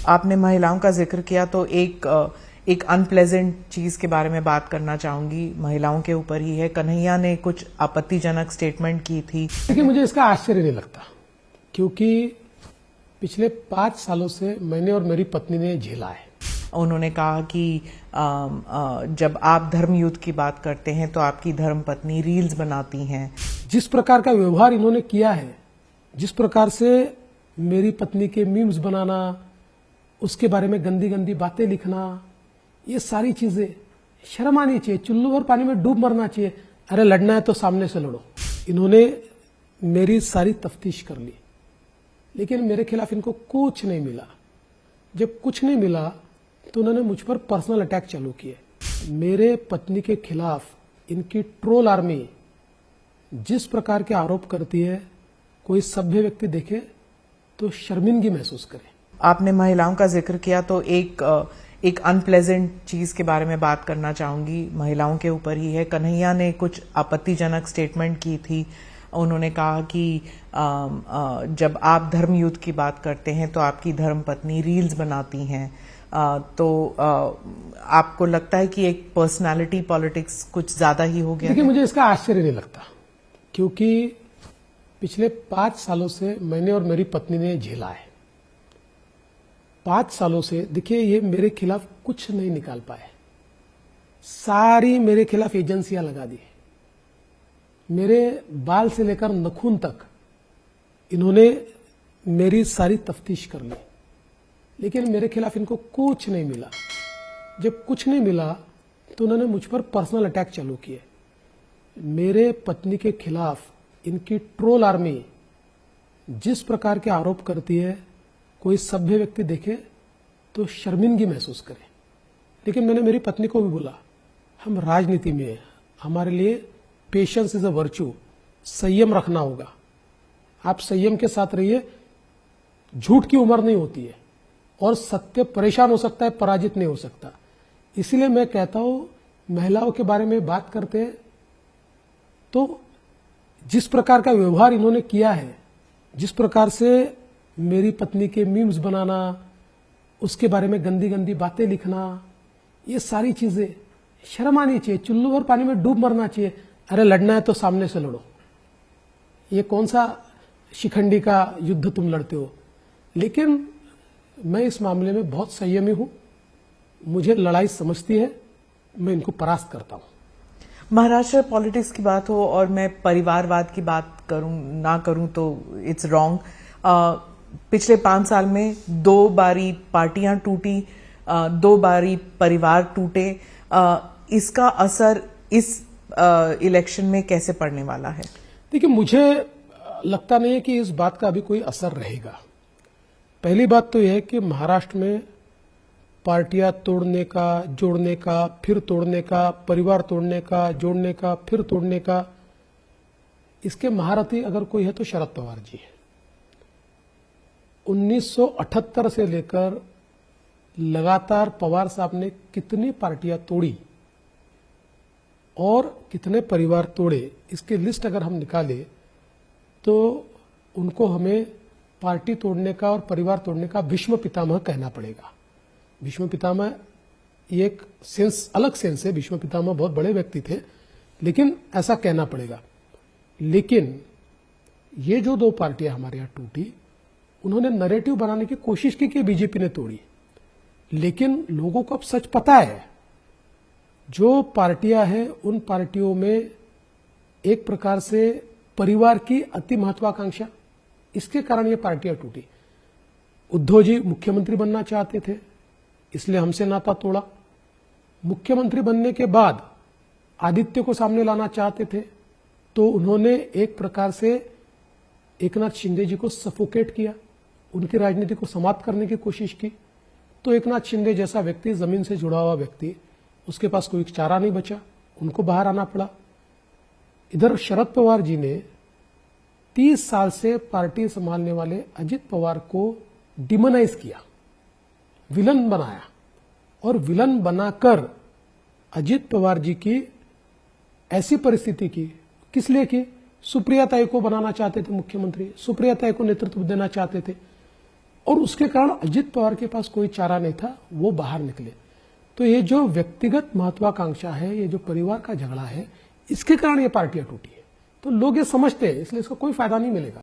आपने महिलाओं का जिक्र किया तो एक अनप्लेजेंट चीज के बारे में बात करना चाहूंगी, महिलाओं के ऊपर ही है। कन्हैया ने कुछ आपत्तिजनक स्टेटमेंट की थी। देखिए, मुझे इसका आश्चर्य नहीं लगता, क्योंकि पिछले 5 सालों से मैंने और मेरी पत्नी ने झेला है। उन्होंने कहा कि जब आप धर्म युद्ध की बात करते हैं तो आपकी धर्म पत्नी रील्स बनाती हैं। जिस प्रकार का व्यवहार इन्होंने किया है, जिस प्रकार से मेरी पत्नी के मीम्स बनाना, उसके बारे में गंदी गंदी बातें लिखना, ये सारी चीजें शर्म आनी चाहिए। चुल्लू भर पानी में डूब मरना चाहिए। अरे लड़ना है तो सामने से लड़ो। इन्होंने मेरी सारी तफ्तीश कर ली, लेकिन मेरे खिलाफ इनको कुछ नहीं मिला। जब कुछ नहीं मिला तो उन्होंने मुझ पर पर्सनल अटैक चालू किए। मेरे पत्नी के खिलाफ इनकी ट्रोल आर्मी जिस प्रकार के आरोप करती है, कोई सभ्य व्यक्ति देखे तो शर्मिंदगी महसूस करे। आपने महिलाओं का जिक्र किया तो एक अनप्लेजेंट चीज के बारे में बात करना चाहूंगी, महिलाओं के ऊपर ही है। कन्हैया ने कुछ आपत्तिजनक स्टेटमेंट की थी। उन्होंने कहा कि जब आप धर्म युद्ध की बात करते हैं तो आपकी धर्म पत्नी रील्स बनाती हैं। तो आपको लगता है कि एक पर्सनालिटी पॉलिटिक्स कुछ ज्यादा ही हो गया? देखिए, मुझे इसका आश्चर्य नहीं लगता, क्योंकि पिछले 5 सालों से मैंने और मेरी पत्नी ने झेला है। 5 सालों से देखिए, ये मेरे खिलाफ कुछ नहीं निकाल पाए। सारी मेरे खिलाफ एजेंसियां लगा दी। मेरे बाल से लेकर नखून तक इन्होंने मेरी सारी तफ्तीश कर ली, लेकिन मेरे खिलाफ इनको कुछ नहीं मिला। जब कुछ नहीं मिला तो उन्होंने मुझ पर पर्सनल अटैक चालू किए। मेरे पत्नी के खिलाफ इनकी ट्रोल आर्मी जिस प्रकार के आरोप करती है, कोई सभ्य व्यक्ति देखे तो शर्मिंदगी महसूस करे। लेकिन मैंने मेरी पत्नी को भी बोला, हम राजनीति में हैं, हमारे लिए पेशेंस इज अ वर्च्यू, संयम रखना होगा। आप संयम के साथ रहिए। झूठ की उम्र नहीं होती है और सत्य परेशान हो सकता है, पराजित नहीं हो सकता। इसीलिए मैं कहता हूं, महिलाओं के बारे में बात करते हैं तो जिस प्रकार का व्यवहार इन्होंने किया है, जिस प्रकार से मेरी पत्नी के मीम्स बनाना, उसके बारे में गंदी गंदी बातें लिखना, ये सारी चीजें शर्म आनी चाहिए। चुल्लू भर पानी में डूब मरना चाहिए। अरे लड़ना है तो सामने से लड़ो। ये कौन सा शिखंडी का युद्ध तुम लड़ते हो? लेकिन मैं इस मामले में बहुत संयमी हूं। मुझे लड़ाई समझती है, मैं इनको परास्त करता हूं। महाराष्ट्र पॉलिटिक्स की बात हो और मैं परिवारवाद की बात ना करूं तो इट्स रॉन्ग। पिछले 5 साल में 2 बारी पार्टियां टूटी, 2 बारी परिवार टूटे। इसका असर इस इलेक्शन में कैसे पड़ने वाला है? देखिए, मुझे लगता नहीं है कि इस बात का अभी कोई असर रहेगा। पहली बात तो यह है कि महाराष्ट्र में पार्टियां तोड़ने का, जोड़ने का, फिर तोड़ने का, परिवार तोड़ने का, जोड़ने का, फिर तोड़ने का, इसके महारथी अगर कोई है तो शरद पवार जी है। 1978 से लेकर लगातार पवार साहब ने कितनी पार्टियां तोड़ी और कितने परिवार तोड़े, इसकी लिस्ट अगर हम निकालें तो उनको हमें पार्टी तोड़ने का और परिवार तोड़ने का भीष्म पितामह कहना पड़ेगा। भीष्म पितामह ये एक सेंस, अलग सेंस है। भीष्म पितामह बहुत बड़े व्यक्ति थे, लेकिन ऐसा कहना पड़ेगा। लेकिन ये जो 2 पार्टियां हमारे यहां टूटी, उन्होंने नैरेटिव बनाने की कोशिश की कि बीजेपी ने तोड़ी, लेकिन लोगों को अब सच पता है। जो पार्टियां हैं, उन पार्टियों में एक प्रकार से परिवार की अति महत्वाकांक्षा, इसके कारण ये पार्टियां टूटी। उद्धव जी मुख्यमंत्री बनना चाहते थे, इसलिए हमसे नाता तोड़ा। मुख्यमंत्री बनने के बाद आदित्य को सामने लाना चाहते थे, तो उन्होंने एक प्रकार से एकनाथ शिंदे जी को सफोकेट किया, उनकी राजनीति को समाप्त करने की कोशिश की। तो एकनाथ शिंदे जैसा व्यक्ति, जमीन से जुड़ा हुआ व्यक्ति, उसके पास कोई चारा नहीं बचा, उनको बाहर आना पड़ा। इधर शरद पवार जी ने 30 साल से पार्टी संभालने वाले अजित पवार को डिमोनाइज किया, विलन बनाया, और विलन बनाकर अजित पवार जी की ऐसी परिस्थिति की, किस लिए की? सुप्रिया ताई को बनाना चाहते थे मुख्यमंत्री, सुप्रिया ताई को नेतृत्व देना चाहते थे। और उसके कारण अजित पवार के पास कोई चारा नहीं था, वो बाहर निकले। तो ये जो व्यक्तिगत महत्वाकांक्षा है, ये जो परिवार का झगड़ा है, इसके कारण ये पार्टियां टूटी है। तो लोग ये समझते हैं, इसलिए इसका कोई फायदा नहीं मिलेगा।